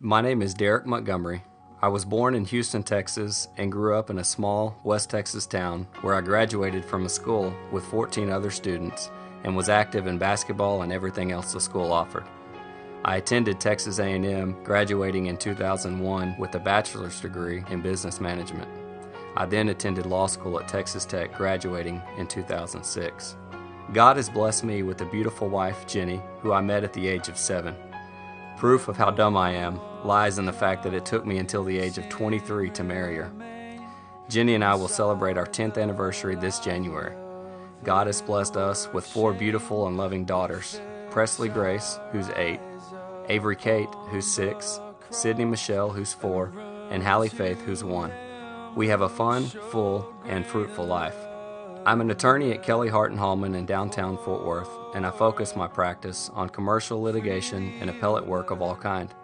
My name is Derek Montgomery. I was born in Houston, Texas, and grew up in a small West Texas town where I graduated from a school with 14 other students and was active in basketball and everything else the school offered. I attended Texas A&M, graduating in 2001 with a bachelor's degree in business management. I then attended law school at Texas Tech, graduating in 2006. God has blessed me with a beautiful wife, Jenny, who I met at the age of 7. Proof of how dumb I am lies in the fact that it took me until the age of 23 to marry her. Jenny and I will celebrate our 10th anniversary this January. God has blessed us with 4 beautiful and loving daughters: Presley Grace, who's 8, Avery Kate, who's 6, Sydney Michelle, who's 4, and Hallie Faith, who's 1. We have a fun, full, and fruitful life. I'm an attorney at Kelly Hart & Hallman in downtown Fort Worth, and I focus my practice on commercial litigation and appellate work of all kind.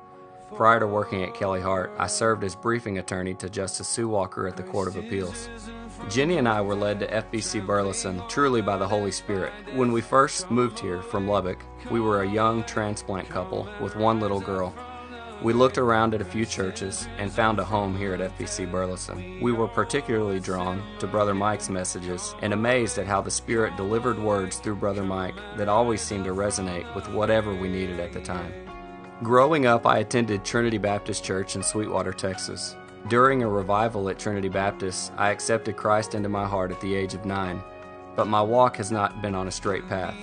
Prior to working at Kelly Hart, I served as briefing attorney to Justice Sue Walker at the Court of Appeals. Jenny and I were led to FBC Burleson truly by the Holy Spirit. When we first moved here from Lubbock, we were a young transplant couple with 1 little girl. We looked around at a few churches and found a home here at FBC Burleson. We were particularly drawn to Brother Mike's messages and amazed at how the Spirit delivered words through Brother Mike that always seemed to resonate with whatever we needed at the time. Growing up, I attended Trinity Baptist Church in Sweetwater, Texas. During a revival at Trinity Baptist, I accepted Christ into my heart at the age of 9, but my walk has not been on a straight path.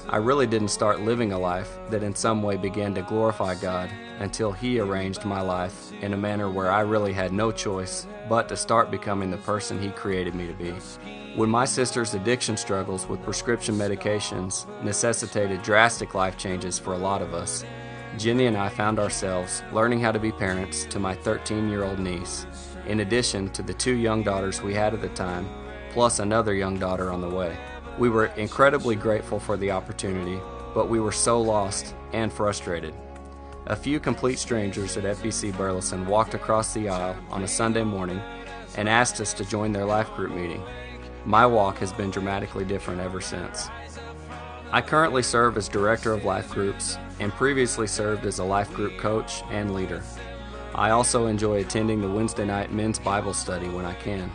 I really didn't start living a life that in some way began to glorify God until He arranged my life in a manner where I really had no choice but to start becoming the person He created me to be. When my sister's addiction struggles with prescription medications necessitated drastic life changes for a lot of us, Jenny and I found ourselves learning how to be parents to my 13-year-old niece, in addition to the 2 young daughters we had at the time, plus another young daughter on the way. We were incredibly grateful for the opportunity, but we were so lost and frustrated. A few complete strangers at FBC Burleson walked across the aisle on a Sunday morning and asked us to join their life group meeting. My walk has been dramatically different ever since. I currently serve as director of life groups and previously served as a life group coach and leader. I also enjoy attending the Wednesday night men's Bible study when I can.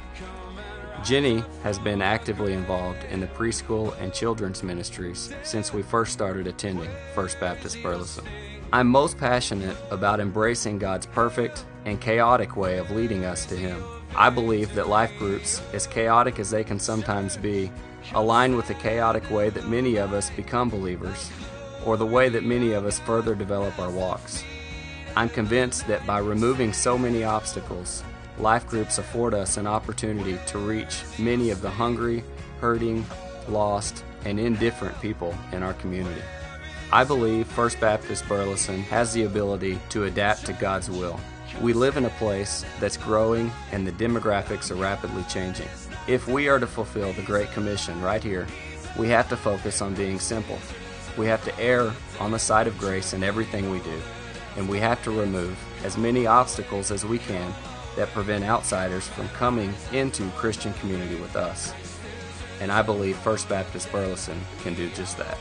Jenny has been actively involved in the preschool and children's ministries since we first started attending First Baptist Burleson. I'm most passionate about embracing God's perfect and chaotic way of leading us to Him. I believe that life groups, as chaotic as they can sometimes be, align with the chaotic way that many of us become believers, or the way that many of us further develop our walks. I'm convinced that by removing so many obstacles, life groups afford us an opportunity to reach many of the hungry, hurting, lost, and indifferent people in our community. I believe First Baptist Burleson has the ability to adapt to God's will. We live in a place that's growing and the demographics are rapidly changing. If we are to fulfill the Great Commission right here, we have to focus on being simple. We have to err on the side of grace in everything we do, and we have to remove as many obstacles as we can that prevent outsiders from coming into Christian community with us. And I believe First Baptist Burleson can do just that.